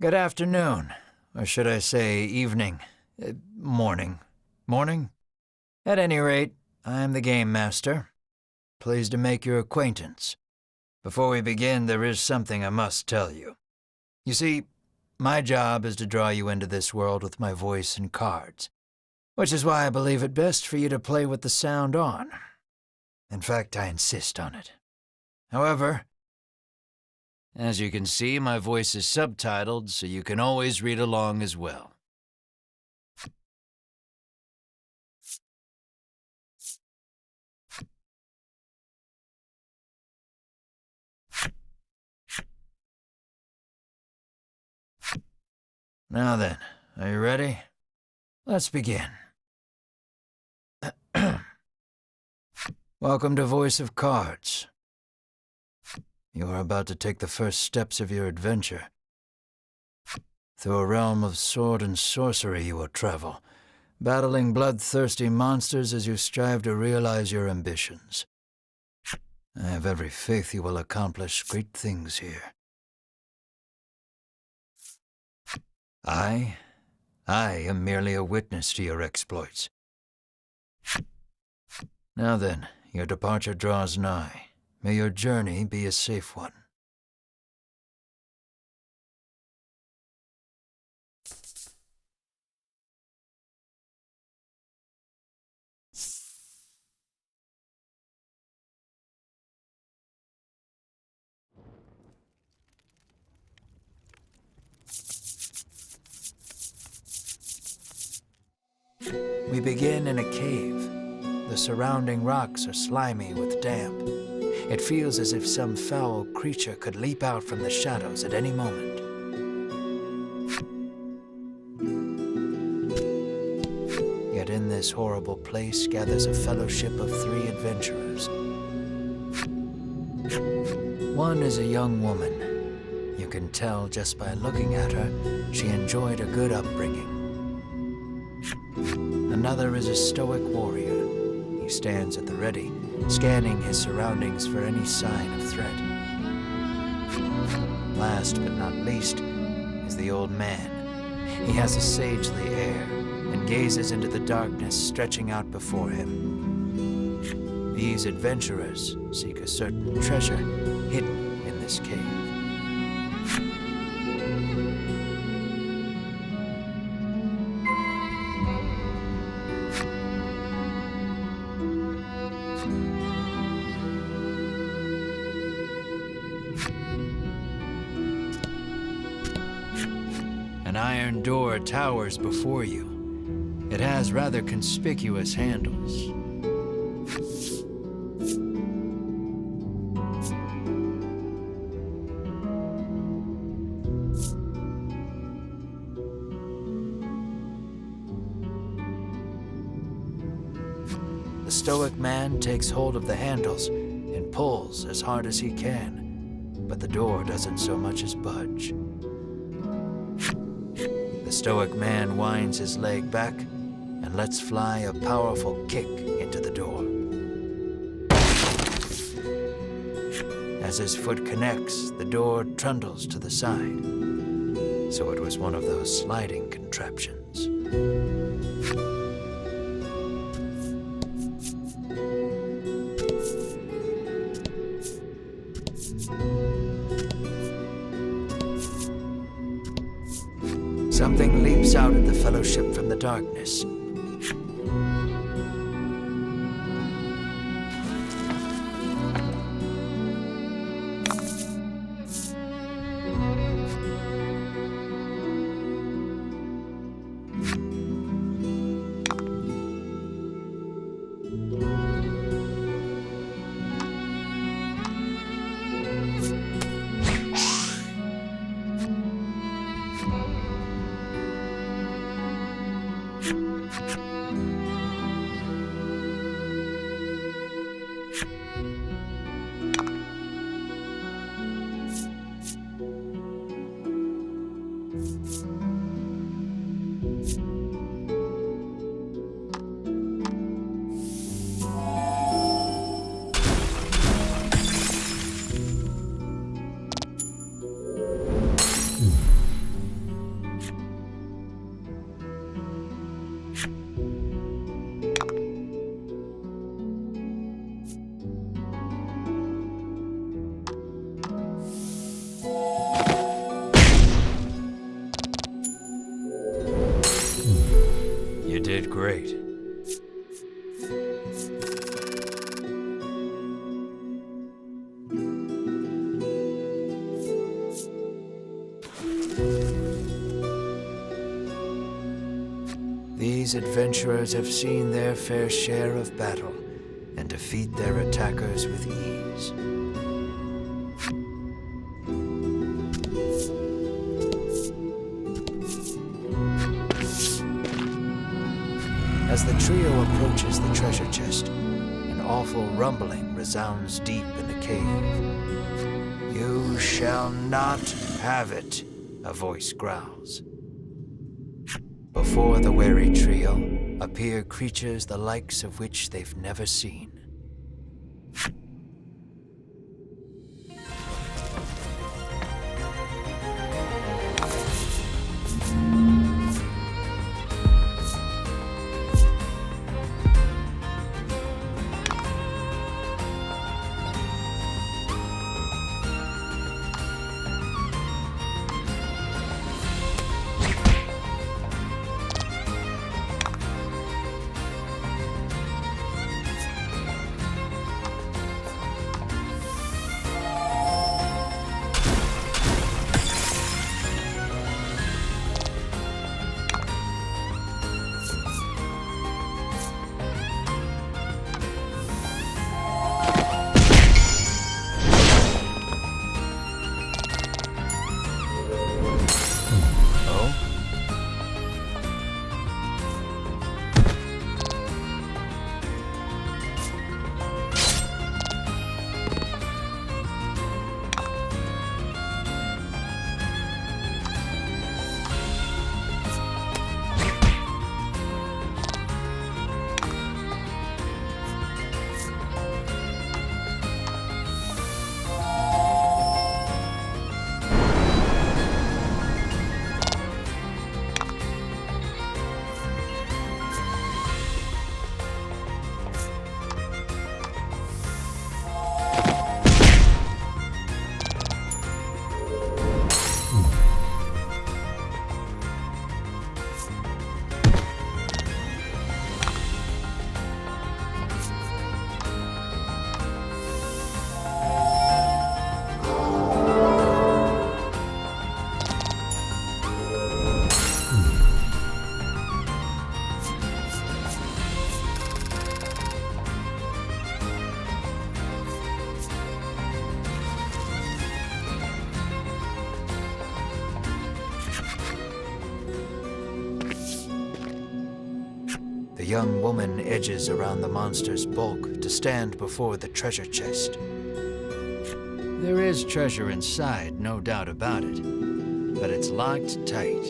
Good afternoon, or should I say evening, morning. Morning? At any rate, I'm the Game Master. Pleased to make your acquaintance. Before we begin, there is something I must tell you. You see, my job is to draw you into this world with my voice and cards, which is why I believe it best for you to play with the sound on. In fact, I insist on it. However, as you can see, my voice is subtitled, so you can always read along as well. Now then, are you ready? Let's begin. Welcome to Voice of Cards. You are about to take the first steps of your adventure. Through a realm of sword and sorcery you will travel, battling bloodthirsty monsters as you strive to realize your ambitions. I have every faith you will accomplish great things here. I am merely a witness to your exploits. Now then, your departure draws nigh. May your journey be a safe one. We begin in a cave. The surrounding rocks are slimy with damp. It feels as if some foul creature could leap out from the shadows at any moment. Yet in this horrible place gathers a fellowship of 3 adventurers. One is a young woman. You can tell just by looking at her, she enjoyed a good upbringing. Another is a stoic warrior. He stands at the ready, scanning his surroundings for any sign of threat. Last but not least is the old man. He has a sagely air and gazes into the darkness stretching out before him. These adventurers seek a certain treasure hidden in this cave. An iron door towers before you. It has rather conspicuous handles. The stoic man takes hold of the handles and pulls as hard as he can, but the door doesn't so much as budge. The stoic man winds his leg back and lets fly a powerful kick into the door. As his foot connects, the door trundles to the side. So it was one of those sliding contraptions. Something leaps out at the fellowship from the darkness. These adventurers have seen their fair share of battle and defeat their attackers with ease. As the trio approaches the treasure chest, an awful rumbling resounds deep in the cave. "You shall not have it," a voice growls. Before the wary trio appear creatures the likes of which they've never seen. The young woman edges around the monster's bulk to stand before the treasure chest. There is treasure inside, no doubt about it, but it's locked tight.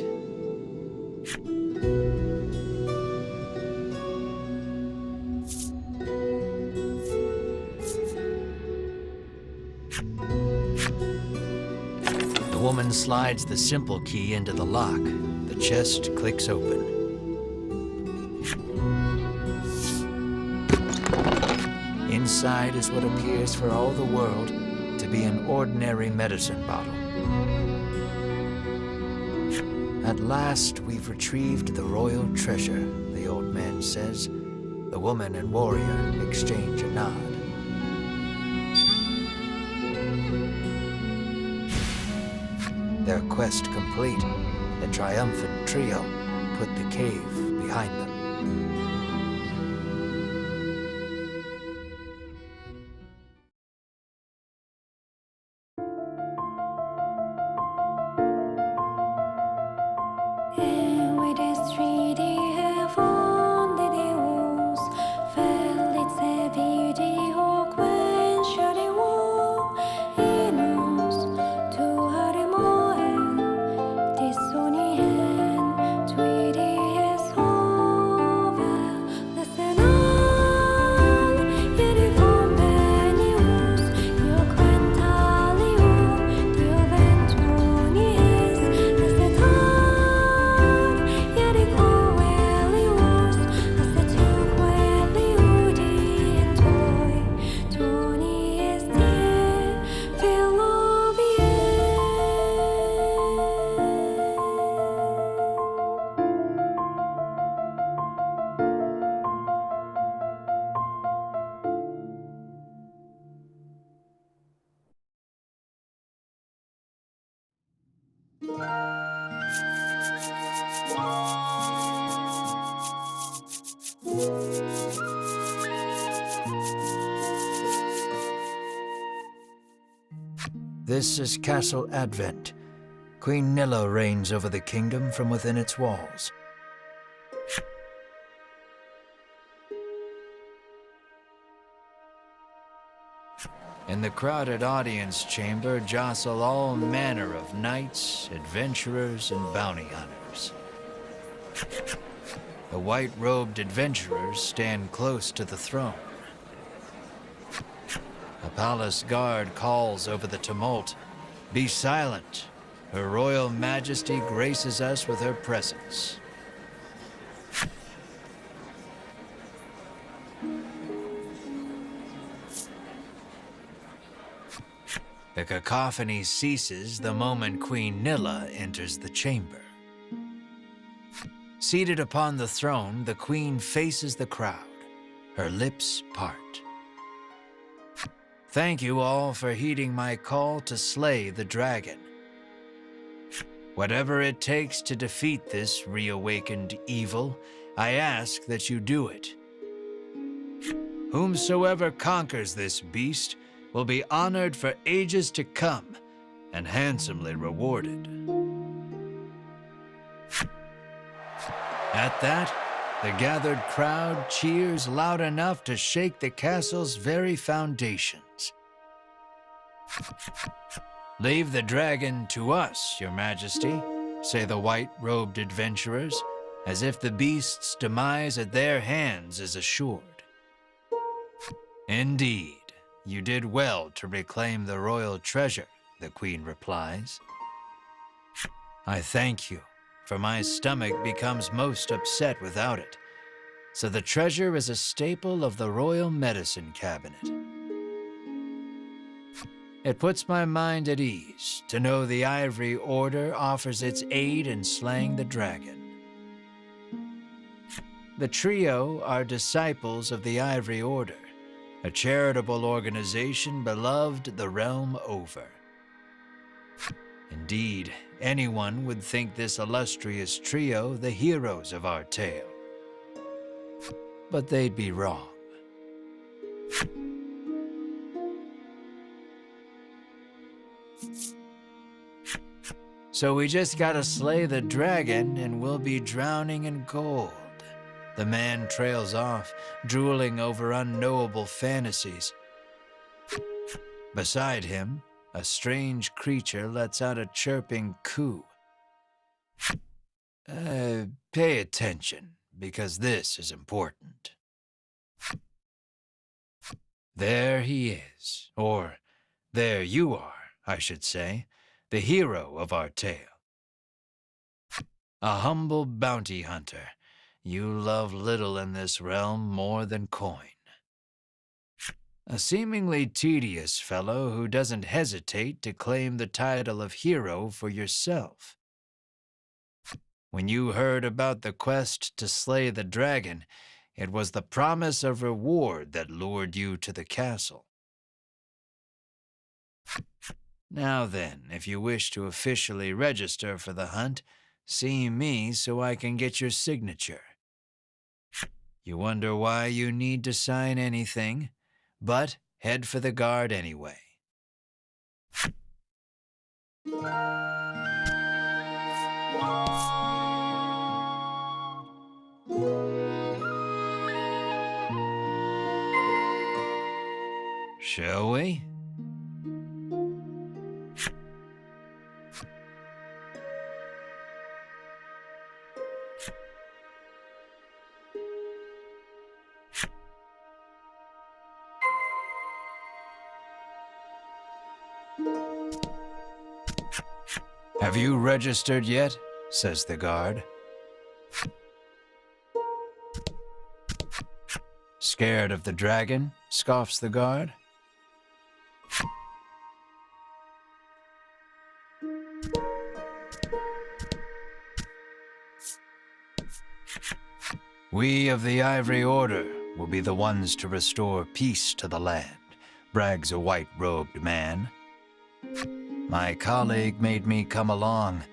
The woman slides the simple key into the lock. The chest clicks open. Inside is what appears for all the world to be an ordinary medicine bottle. At last, we've retrieved the royal treasure, the old man says. The woman and warrior exchange a nod. Their quest complete, the triumphant trio put the cave behind them. This is Castle Advent. Queen Nilla reigns over the kingdom from within its walls. In the crowded audience chamber jostle all manner of knights, adventurers, and bounty hunters. The white-robed adventurers stand close to the throne. A palace guard calls over the tumult, "Be silent. Her Royal Majesty graces us with her presence." The cacophony ceases the moment Queen Nilla enters the chamber. Seated upon the throne, the queen faces the crowd, her lips part. "Thank you all for heeding my call to slay the dragon. Whatever it takes to defeat this reawakened evil, I ask that you do it. Whomsoever conquers this beast will be honored for ages to come and handsomely rewarded." At that, the gathered crowd cheers loud enough to shake the castle's very foundations. "Leave the dragon to us, Your Majesty," say the white-robed adventurers, as if the beast's demise at their hands is assured. "Indeed, you did well to reclaim the royal treasure," the queen replies. "I thank you, for my stomach becomes most upset without it, so the treasure is a staple of the royal medicine cabinet. It puts my mind at ease to know the Ivory Order offers its aid in slaying the dragon. The trio are disciples of the Ivory Order, a charitable organization beloved the realm over. Indeed, anyone would think this illustrious trio the heroes of our tale. But they'd be wrong. So we just gotta slay the dragon and we'll be drowning in gold. The man trails off, drooling over unknowable fantasies. Beside him, a strange creature lets out a chirping coo. Pay attention, because this is important. There he is, or there you are, I should say, the hero of our tale. A humble bounty hunter. You love little in this realm more than coin. A seemingly tedious fellow who doesn't hesitate to claim the title of hero for yourself. When you heard about the quest to slay the dragon, it was the promise of reward that lured you to the castle. Now then, if you wish to officially register for the hunt, see me so I can get your signature. You wonder why you need to sign anything, but head for the guard anyway. Shall we? Have you registered yet? Says the guard. Scared of the dragon? Scoffs the guard. We of the Ivory Order will be the ones to restore peace to the land, brags a white-robed man. My colleague made me come along,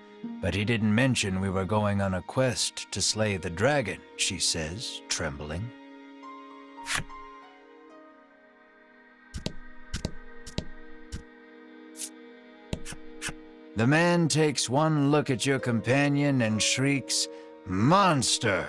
But he didn't mention we were going on a quest to slay the dragon, she says, trembling. The man takes one look at your companion and shrieks, "Monster!"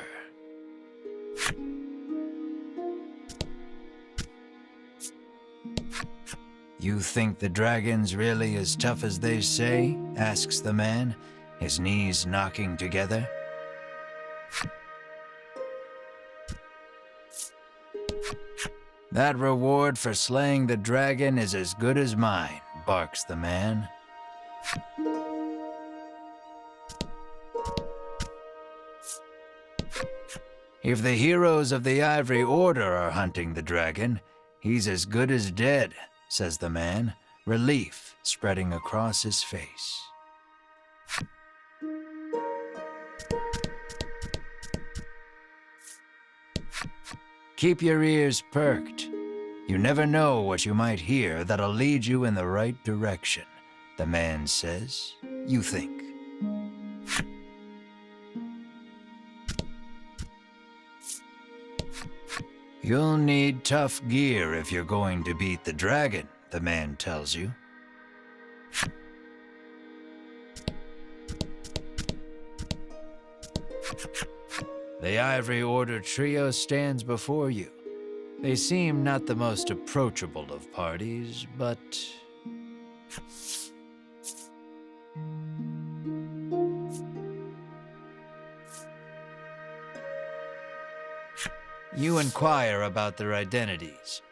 "You think the dragon's really as tough as they say?" asks the man, his knees knocking together. "That reward for slaying the dragon is as good as mine," barks the man. "If the heroes of the Ivory Order are hunting the dragon, he's as good as dead," says the man, relief spreading across his face. "Keep your ears perked. You never know what you might hear that'll lead you in the right direction," the man says. "You think." "You'll need tough gear if you're going to beat the dragon," the man tells you. The Ivory Order trio stands before you. They seem not the most approachable of parties, but... You inquire about their identities.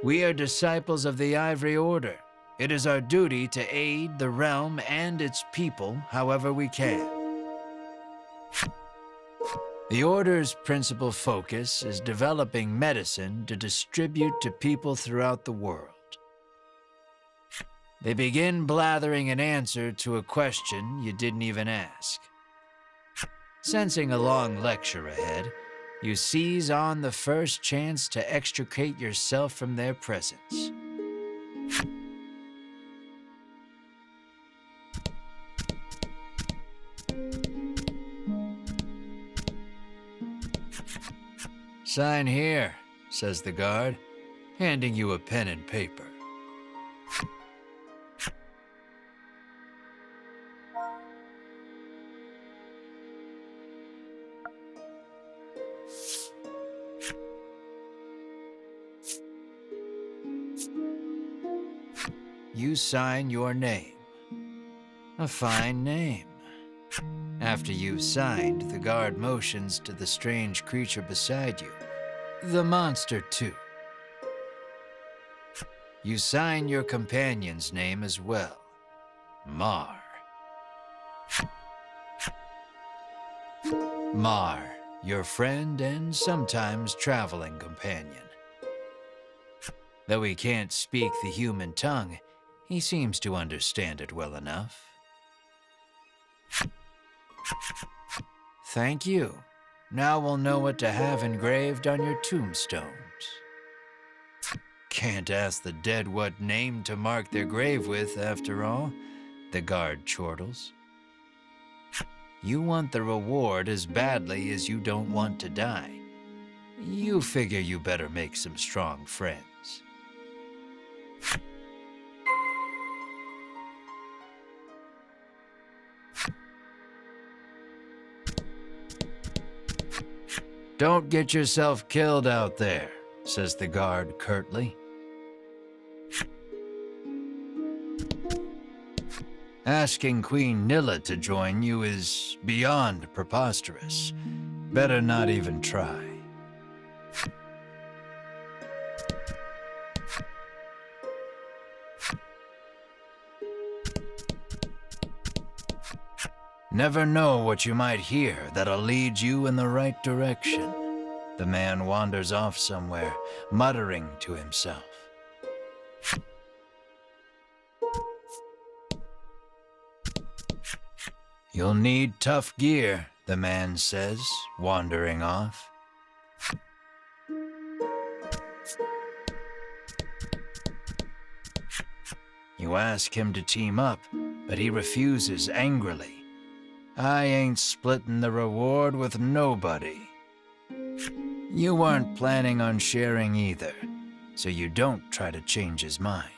"We are disciples of the Ivory Order. It is our duty to aid the realm and its people however we can. The Order's principal focus is developing medicine to distribute to people throughout the world." They begin blathering an answer to a question you didn't even ask. Sensing a long lecture ahead, you seize on the first chance to extricate yourself from their presence. "Sign here," says the guard, handing you a pen and paper. You sign your name. A fine name. After you've signed, the guard motions to the strange creature beside you, the monster too. You sign your companion's name as well, Mar. Mar, your friend and sometimes traveling companion. Though he can't speak the human tongue, he seems to understand it well enough. Thank you. Now we'll know what to have engraved on your tombstones. Can't ask the dead what name to mark their grave with, after all, the guard chortles. You want the reward as badly as you don't want to die. You figure you better make some strong friends. Don't get yourself killed out there, says the guard curtly. Asking Queen Nilla to join you is beyond preposterous. Better not even try. Never know what you might hear that'll lead you in the right direction. The man wanders off somewhere, muttering to himself. You'll need tough gear, the man says, wandering off. You ask him to team up, but he refuses angrily. I ain't splitting the reward with nobody. You weren't planning on sharing either, so you don't try to change his mind.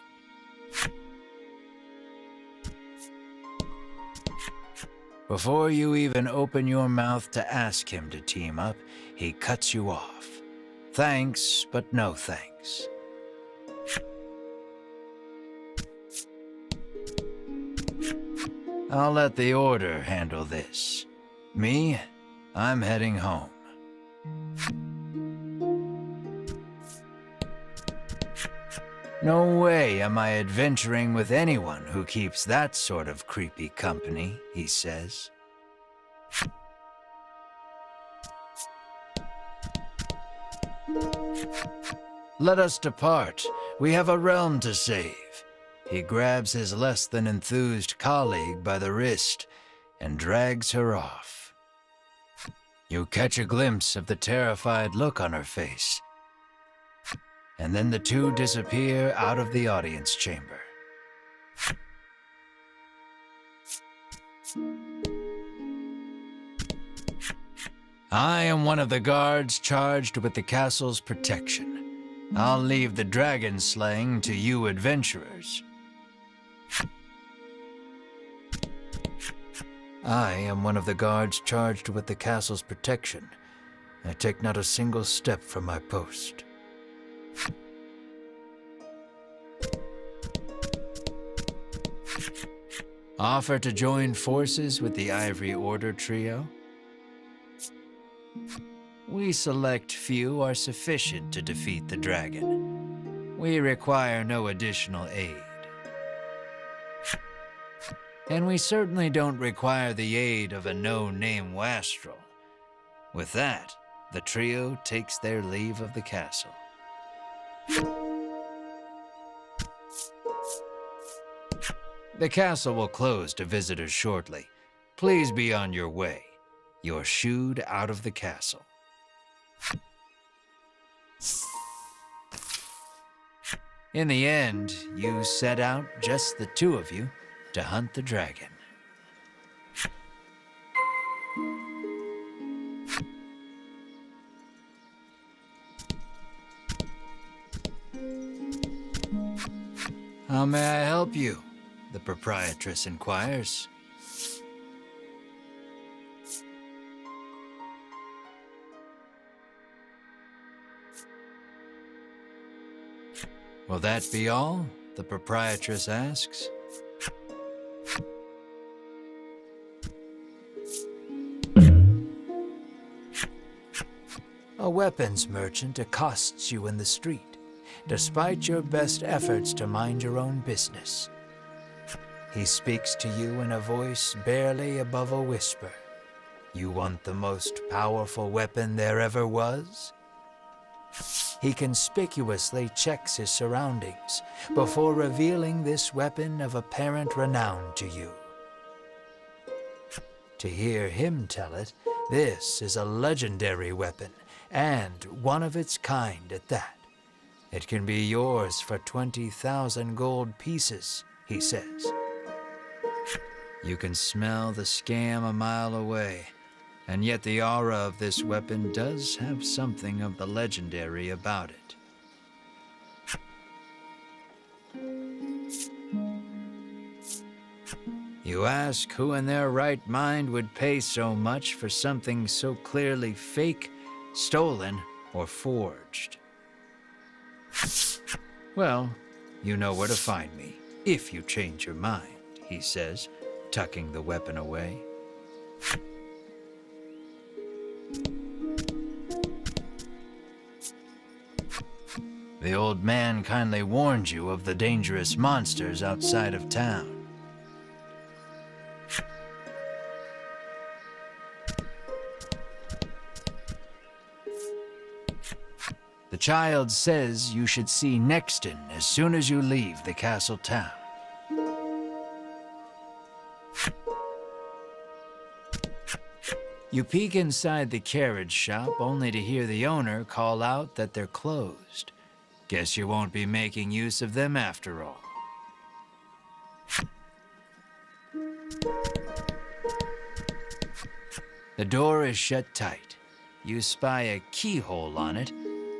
Before you even open your mouth to ask him to team up, he cuts you off. Thanks, but no thanks. I'll let the Order handle this. Me, I'm heading home. No way am I adventuring with anyone who keeps that sort of creepy company, he says. Let us depart. We have a realm to save. He grabs his less than enthused colleague by the wrist and drags her off. You catch a glimpse of the terrified look on her face, and then the two disappear out of the audience chamber. I am one of the guards charged with the castle's protection. I'll leave the dragon slaying to you adventurers. I am one of the guards charged with the castle's protection. I take not a single step from my post. Offer to join forces with the Ivory Order trio? We select few are sufficient to defeat the dragon. We require no additional aid. And we certainly don't require the aid of a no-name wastrel. With that, the trio takes their leave of the castle. The castle will close to visitors shortly. Please be on your way. You're shooed out of the castle. In the end, you set out, just the two of you, to hunt the dragon. How may I help you? The proprietress inquires. Will that be all? The proprietress asks. A weapons merchant accosts you in the street, despite your best efforts to mind your own business. He speaks to you in a voice barely above a whisper. You want the most powerful weapon there ever was? He conspicuously checks his surroundings before revealing this weapon of apparent renown to you. To hear him tell it, this is a legendary weapon, and one of its kind at that. It can be yours for 20,000 gold pieces, he says. You can smell the scam a mile away, and yet the aura of this weapon does have something of the legendary about it. You ask who in their right mind would pay so much for something so clearly fake, stolen, or forged. Well, you know where to find me, if you change your mind, he says, tucking the weapon away. The old man kindly warned you of the dangerous monsters outside of town. The child says you should see Nexton as soon as you leave the castle town. You peek inside the carriage shop only to hear the owner call out that they're closed. Guess you won't be making use of them after all. The door is shut tight. You spy a keyhole on it,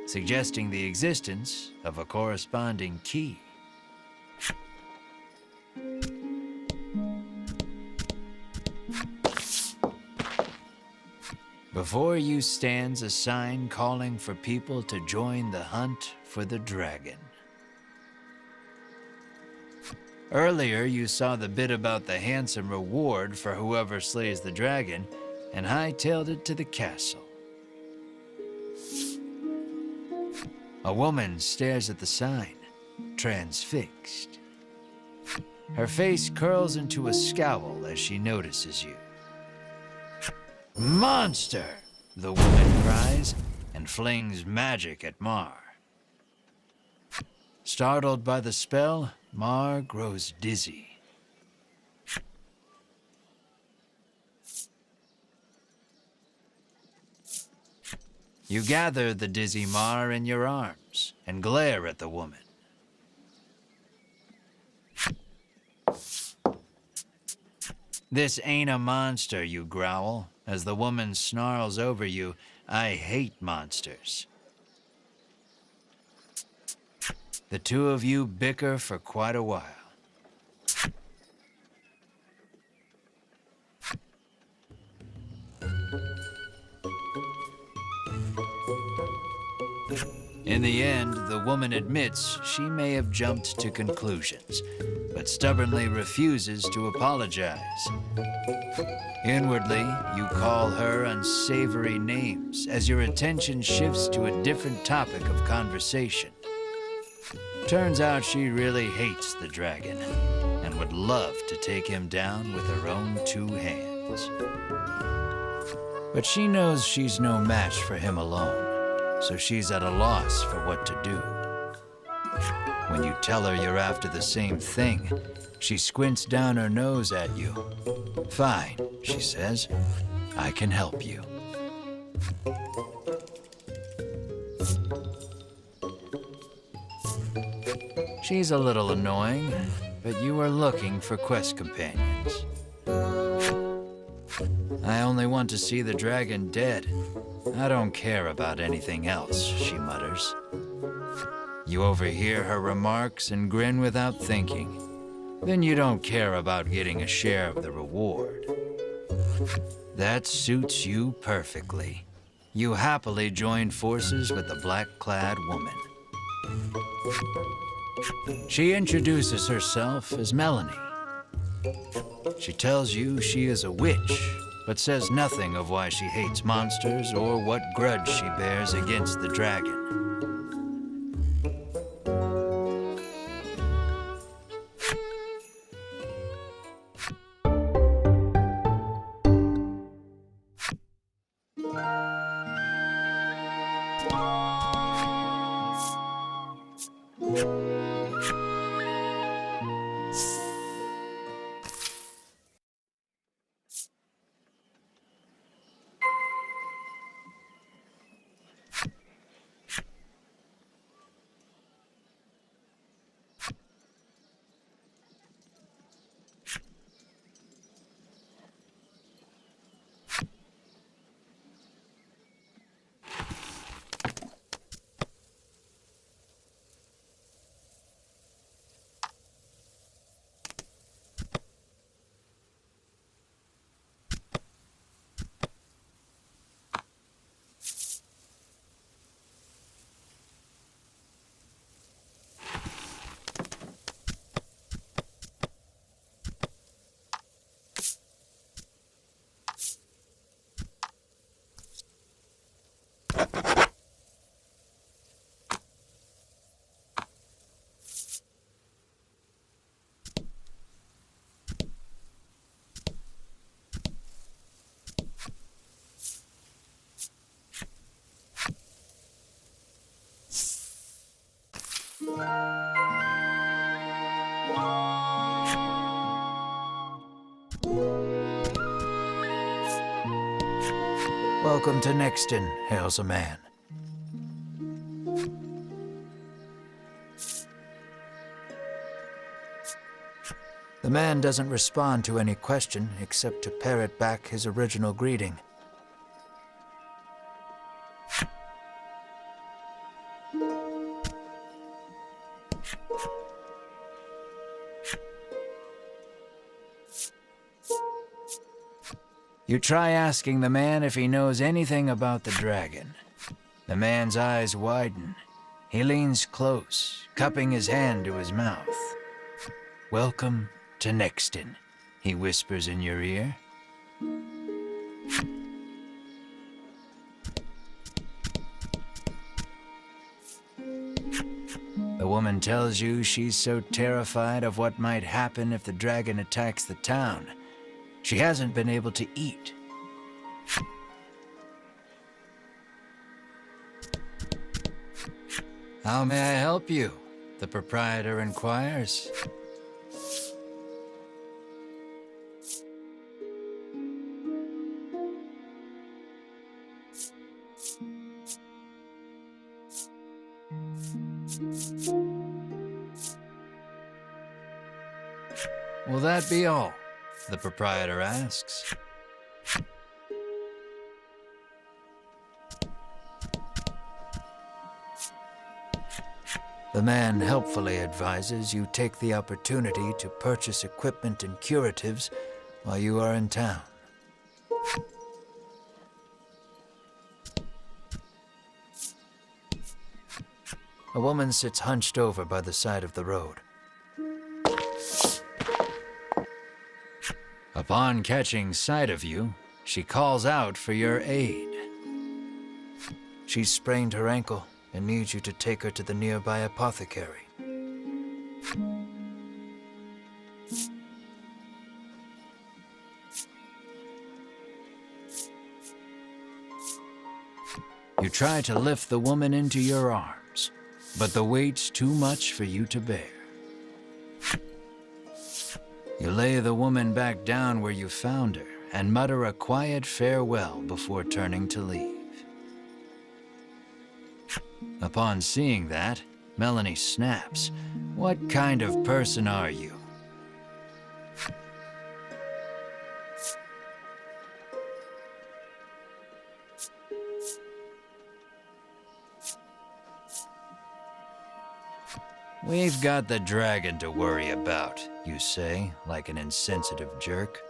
suggesting the existence of a corresponding key. Before you stands a sign calling for people to join the hunt for the dragon. Earlier, you saw the bit about the handsome reward for whoever slays the dragon and hightailed it to the castle. A woman stares at the sign, transfixed. Her face curls into a scowl as she notices you. "Monster!" the woman cries and flings magic at Mar. Startled by the spell, Mar grows dizzy. You gather the dizzy Mar in your arms and glare at the woman. "This ain't a monster," you growl, as the woman snarls over you, "I hate monsters." The two of you bicker for quite a while. In the end, the woman admits she may have jumped to conclusions, but stubbornly refuses to apologize. Inwardly, you call her unsavory names as your attention shifts to a different topic of conversation. Turns out she really hates the dragon and would love to take him down with her own two hands. But she knows she's no match for him alone, so she's at a loss for what to do. When you tell her you're after the same thing, she squints down her nose at you. "Fine," she says, "I can help you." She's a little annoying, but you are looking for quest companions. "I only want to see the dragon dead. I don't care about anything else," she mutters. You overhear her remarks and grin without thinking. Then you don't care about getting a share of the reward. That suits you perfectly. You happily join forces with the black-clad woman. She introduces herself as Melanie. She tells you she is a witch, but says nothing of why she hates monsters or what grudge she bears against the dragon. "Welcome to Nexton," hails a man. The man doesn't respond to any question except to parrot back his original greeting. You try asking the man if he knows anything about the dragon. The man's eyes widen. He leans close, cupping his hand to his mouth. "Welcome to Nexton," he whispers in your ear. The woman tells you she's so terrified of what might happen if the dragon attacks the town, she hasn't been able to eat. "How may I help you?" the proprietor inquires. "Will that be all?" the proprietor asks. The man helpfully advises you take the opportunity to purchase equipment and curatives while you are in town. A woman sits hunched over by the side of the road. Upon catching sight of you, she calls out for your aid. She's sprained her ankle and needs you to take her to the nearby apothecary. You try to lift the woman into your arms, but the weight's too much for you to bear. You lay the woman back down where you found her and mutter a quiet farewell before turning to leave. Upon seeing that, Melanie snaps. "What kind of person are you?" "We've got the dragon to worry about," you say, like an insensitive jerk.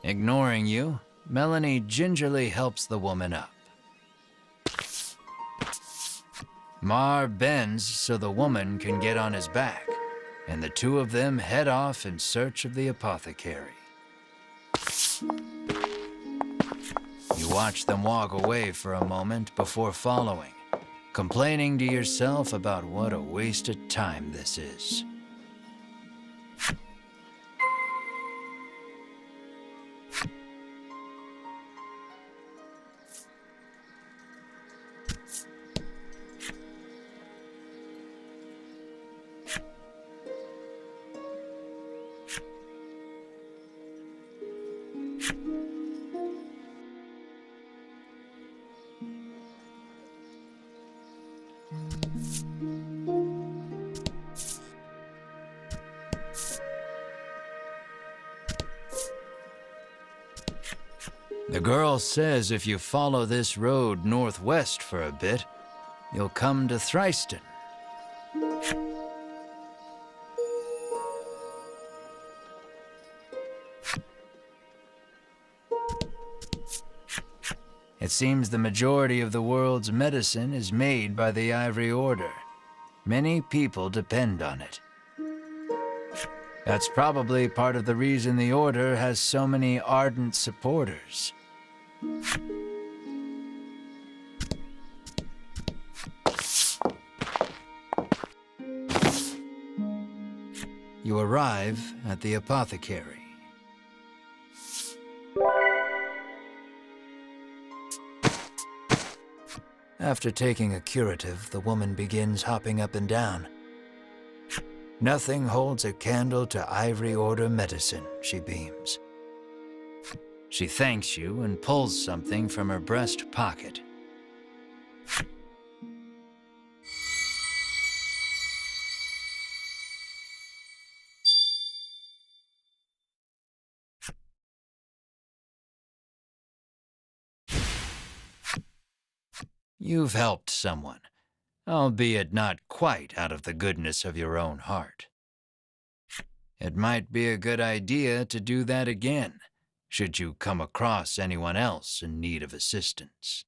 Ignoring you, Melanie gingerly helps the woman up. Mar bends so the woman can get on his back, and the two of them head off in search of the apothecary. You watch them walk away for a moment before following, complaining to yourself about what a waste of time this is. The girl says if you follow this road northwest for a bit, you'll come to Thryston. It seems the majority of the world's medicine is made by the Ivory Order. Many people depend on it. That's probably part of the reason the Order has so many ardent supporters. You arrive at the apothecary. After taking a curative, the woman begins hopping up and down. "Nothing holds a candle to Ivory Order medicine," she beams. She thanks you and pulls something from her breast pocket. You've helped someone, albeit not quite out of the goodness of your own heart. It might be a good idea to do that again, should you come across anyone else in need of assistance.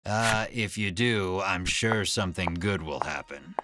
If you do, I'm sure something good will happen.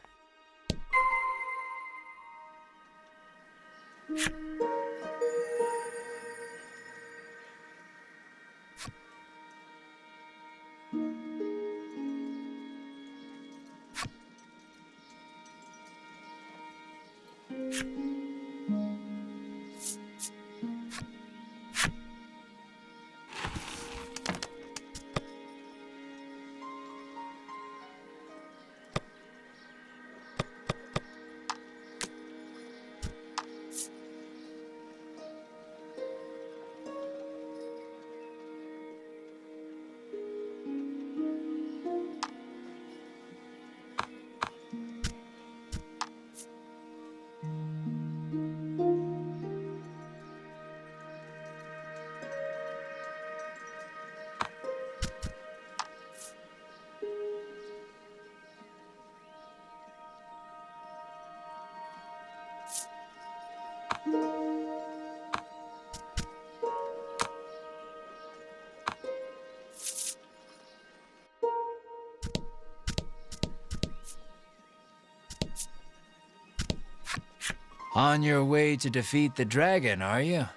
On your way to defeat the dragon, are you?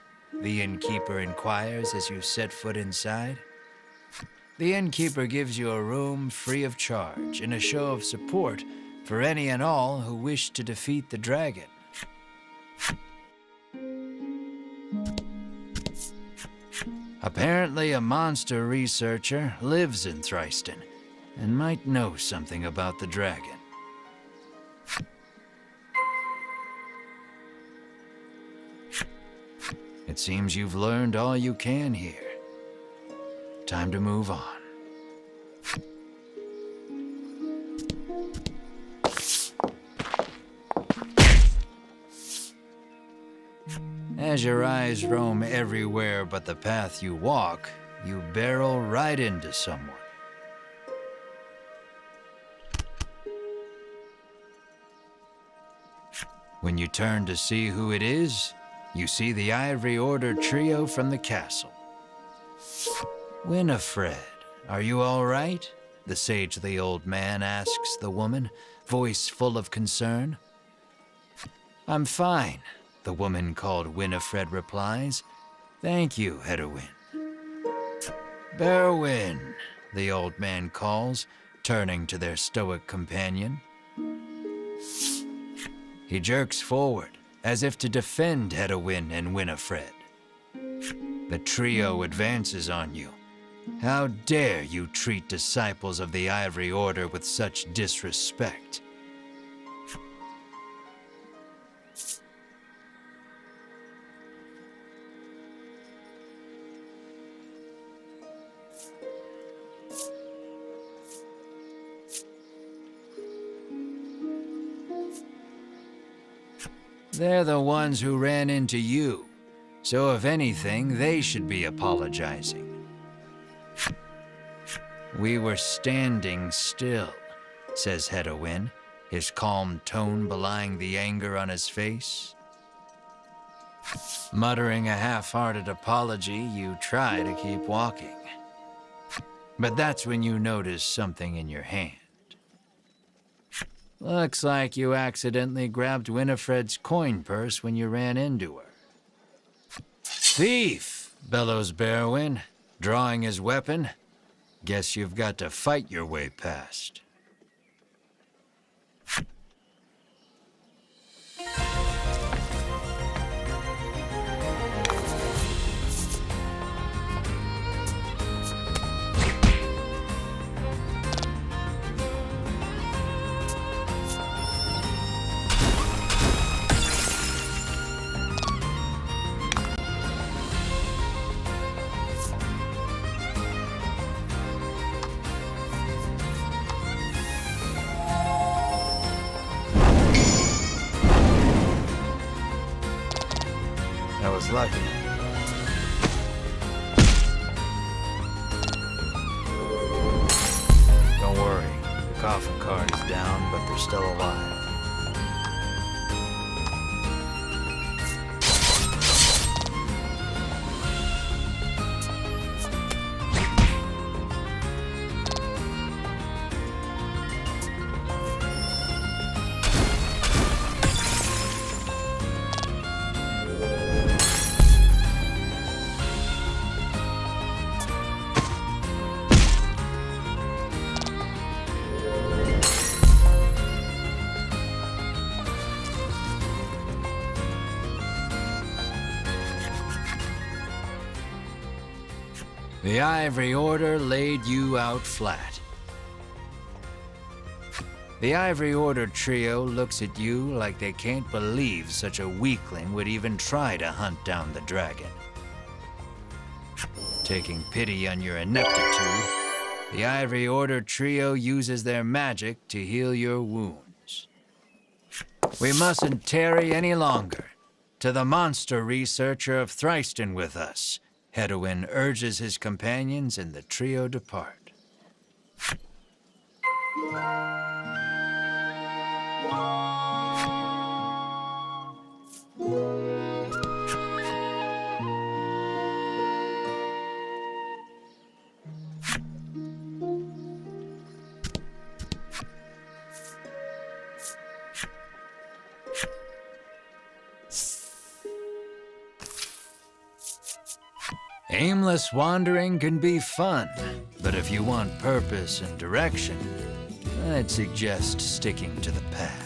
The innkeeper inquires as you set foot inside. The innkeeper gives you a room free of charge in a show of support for any and all who wish to defeat the dragon. Apparently, a monster researcher lives in Thriston and might know something about the dragon. It seems you've learned all you can here. Time to move on. As your eyes roam everywhere but the path you walk, you barrel right into someone. When you turn to see who it is, you see the Ivory Order trio from the castle. Winifred, are you all right? The sagely old man asks the woman, voice full of concern. I'm fine, the woman called Winifred replies. Thank you, Hedwyn. Berwyn, the old man calls, turning to their stoic companion. He jerks forward, as if to defend Hedwyn and Winifred. The trio advances on you. How dare you treat disciples of the Ivory Order with such disrespect? They're the ones who ran into you, so if anything, they should be apologizing. We were standing still, says Hedwyn, his calm tone belying the anger on his face. Muttering a half-hearted apology, you try to keep walking. But that's when you notice something in your hand. Looks like you accidentally grabbed Winifred's coin purse when you ran into her. Thief, bellows Berwyn, drawing his weapon. Guess you've got to fight your way past. That was lucky. coffin cart is down, but they're still alive. The Ivory Order laid you out flat. The Ivory Order trio looks at you like they can't believe such a weakling would even try to hunt down the dragon. Taking pity on your ineptitude, the Ivory Order trio uses their magic to heal your wounds. We mustn't tarry any longer. To the monster researcher of Thriston with us. Hedwin urges his companions and the trio depart. Aimless wandering can be fun, but if you want purpose and direction, I'd suggest sticking to the path.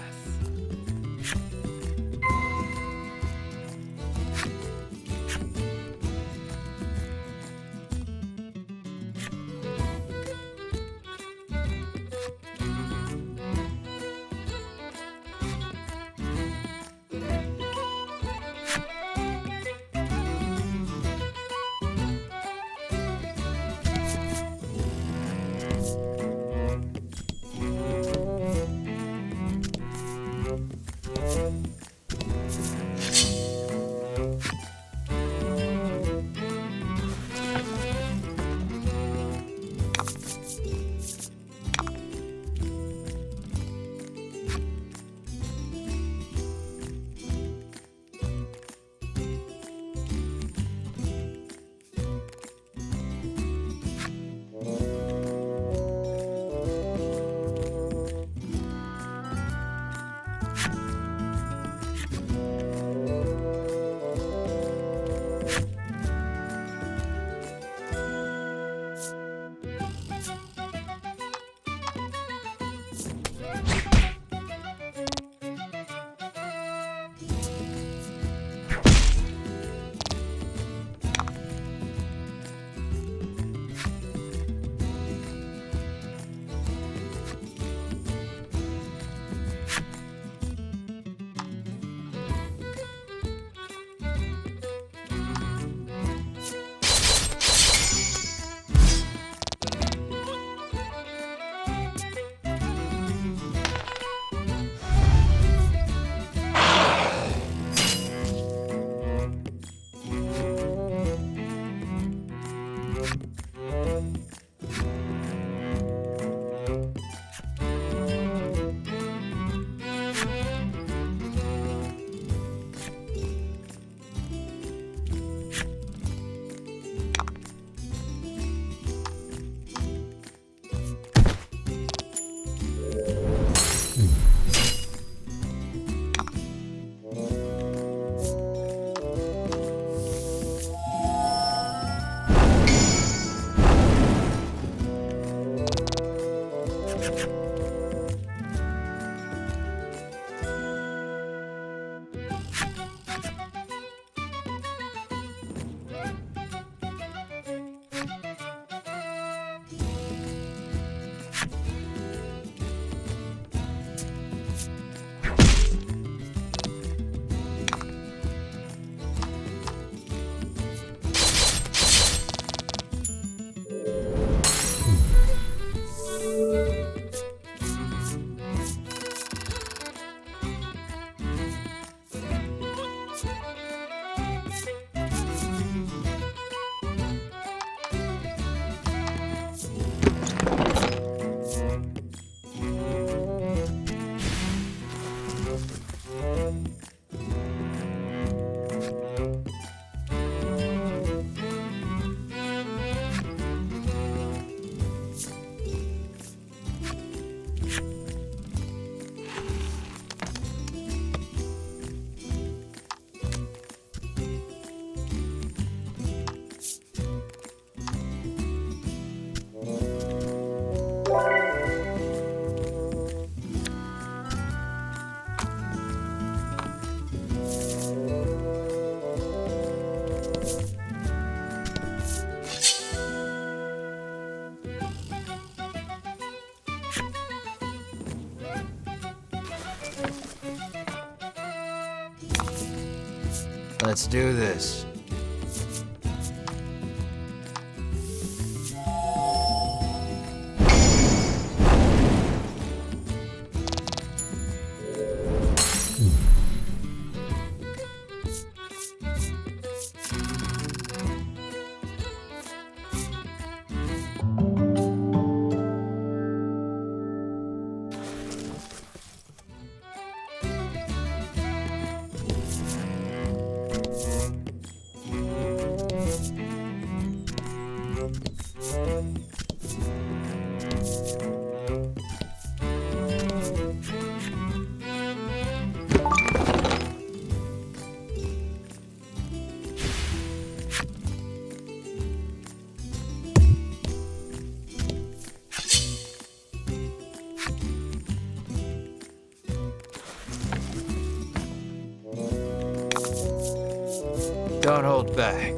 Let's do this. Don't hold back.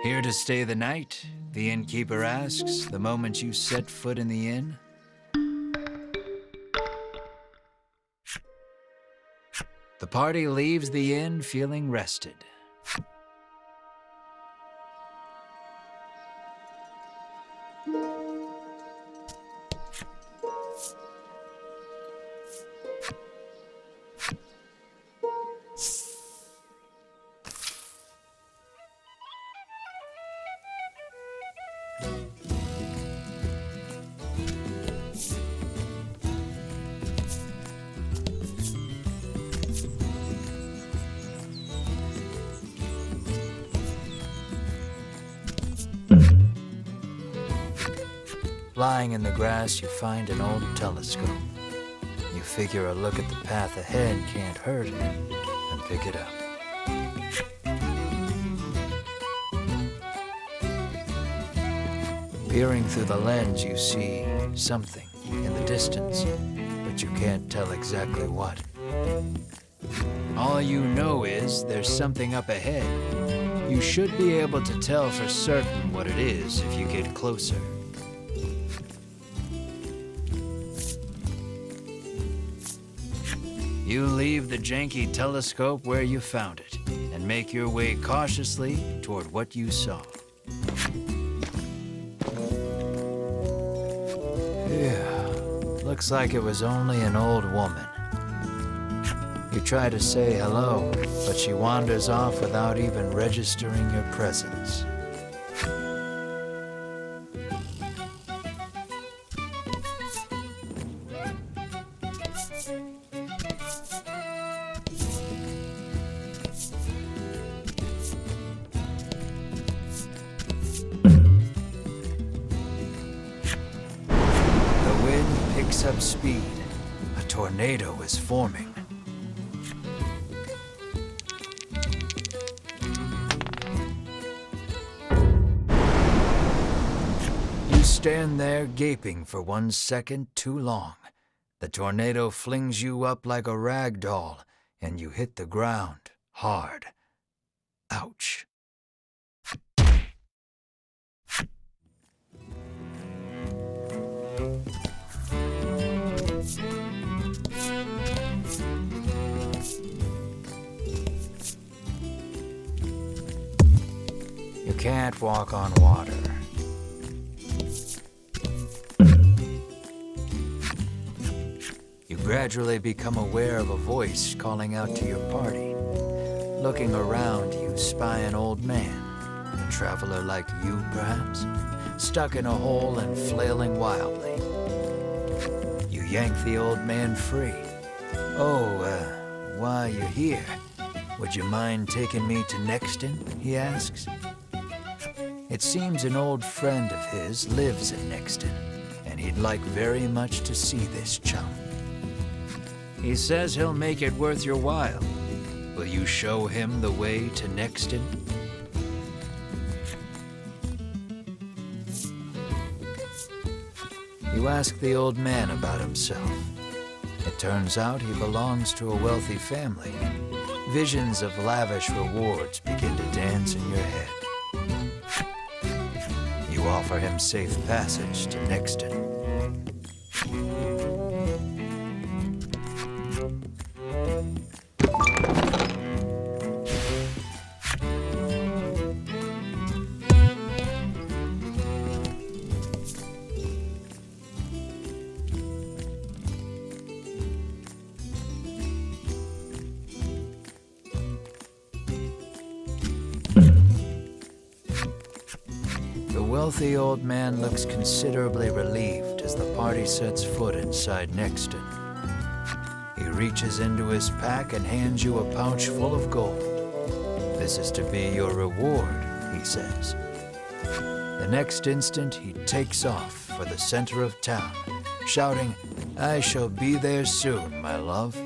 Here to stay the night? The innkeeper asks the moment you set foot in the inn. The party leaves the inn feeling rested. Lying in the grass, you find an old telescope. You figure a look at the path ahead can't hurt, and pick it up. Peering through the lens, you see something in the distance, but you can't tell exactly what. All you know is there's something up ahead. You should be able to tell for certain what it is if you get closer. You leave the janky telescope where you found it and make your way cautiously toward what you saw. Yeah, looks like it was only an old woman. You try to say hello, but she wanders off without even registering your presence. Picks up speed. A tornado is forming. You stand there gaping for 1 second too long. The tornado flings you up like a rag doll, and you hit the ground hard. Ouch. You can't walk on water. You gradually become aware of a voice calling out to your party. Looking around, you spy an old man, a traveler like you, perhaps, stuck in a hole and flailing wildly. You yank the old man free. While you're here, would you mind taking me to Nexton? He asks. It seems an old friend of his lives in Nexton, and he'd like very much to see this chum. He says he'll make it worth your while. Will you show him the way to Nexton? You ask the old man about himself. It turns out he belongs to a wealthy family. Visions of lavish rewards begin to dance in your head. You offer him safe passage to Nexton. The wealthy old man looks considerably relieved as the party sets foot inside Nexton. He reaches into his pack and hands you a pouch full of gold. This is to be your reward, he says. The next instant, he takes off for the center of town, shouting, "I shall be there soon, my love."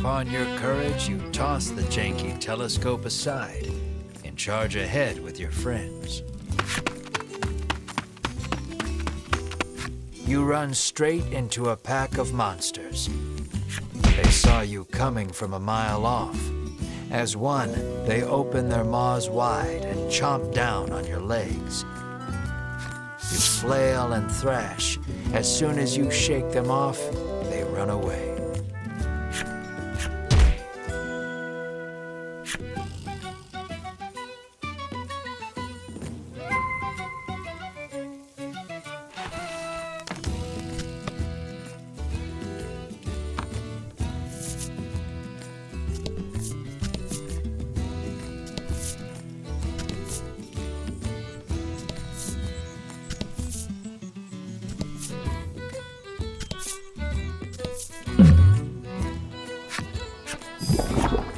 upon your courage, you toss the janky telescope aside and charge ahead with your friends. You run straight into a pack of monsters. They saw you coming from a mile off. As one, they open their maws wide and chomp down on your legs. You flail and thrash. As soon as you shake them off, they run away.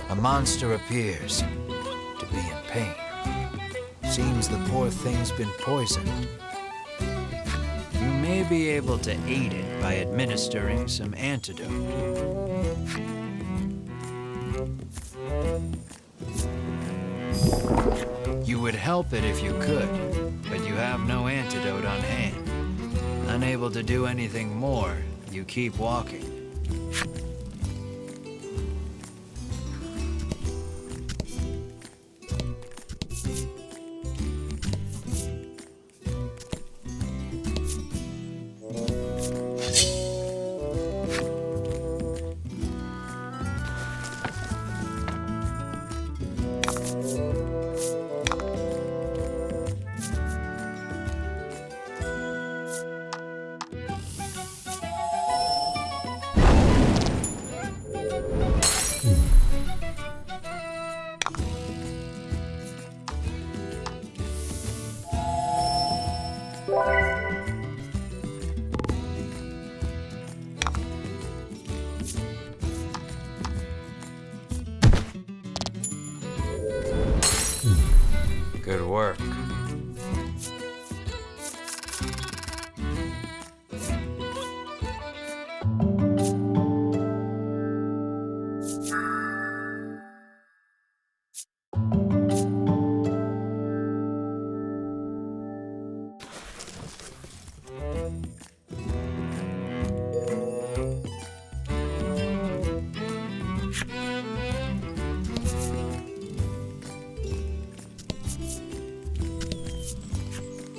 A monster appears to be in pain. Seems the poor thing's been poisoned. You may be able to aid it by administering some antidote. You would help it if you could, but you have no antidote on hand. Unable to do anything more, you keep walking. Good work.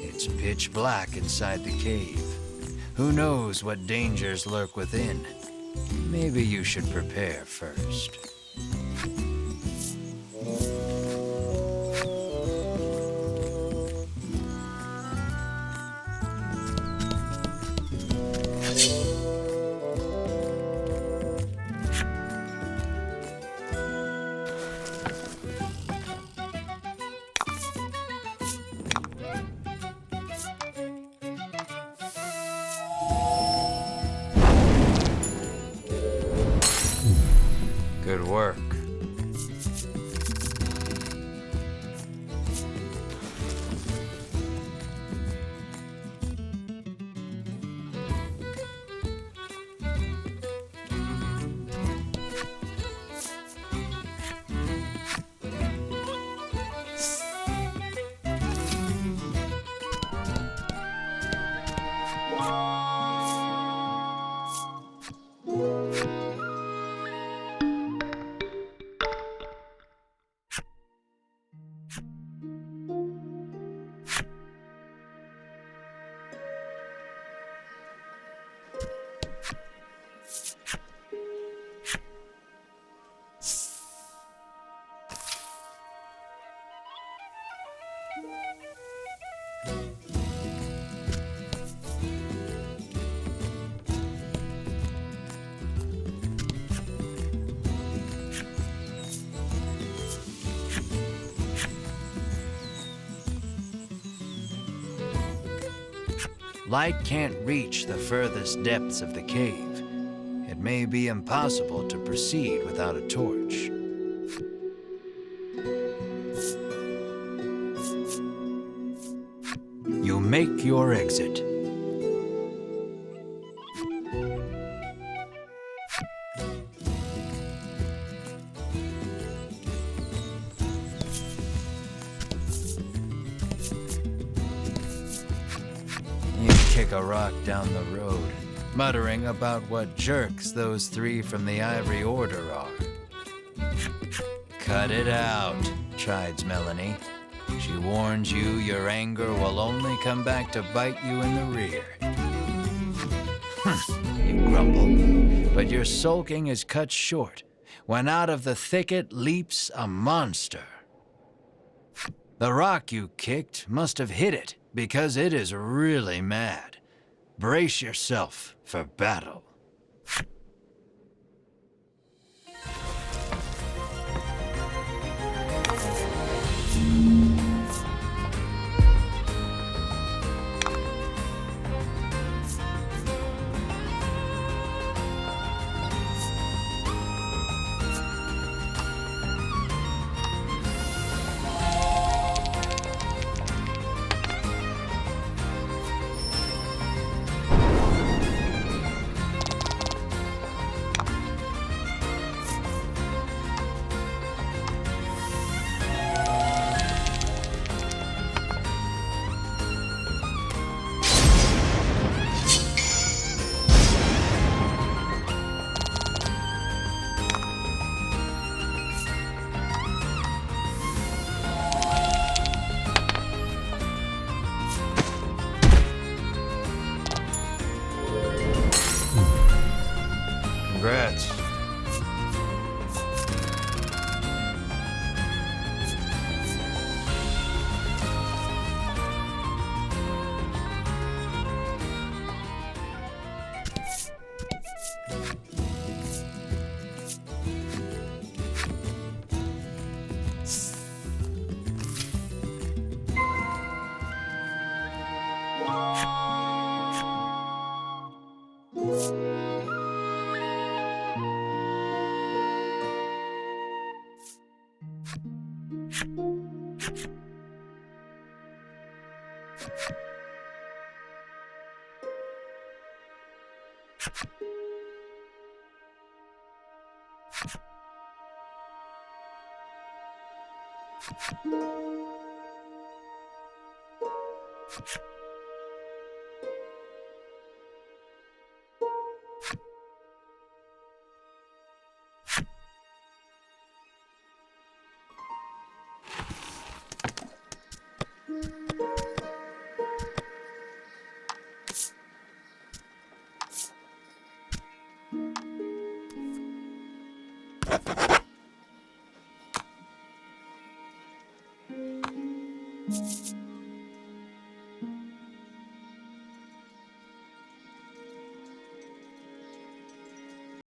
It's pitch black inside the cave. Who knows what dangers lurk within? Maybe you should prepare first. Good work. Light can't reach the furthest depths of the cave. It may be impossible to proceed without a torch. You make your exit. kick a rock down the road, muttering about what jerks those three from the Ivory Order are. Cut it out, chides Melanie. She warns you your anger will only come back to bite you in the rear. You grumble, but your sulking is cut short when out of the thicket leaps a monster. The rock you kicked must have hit it because it is really mad. Brace yourself for battle. Congrats.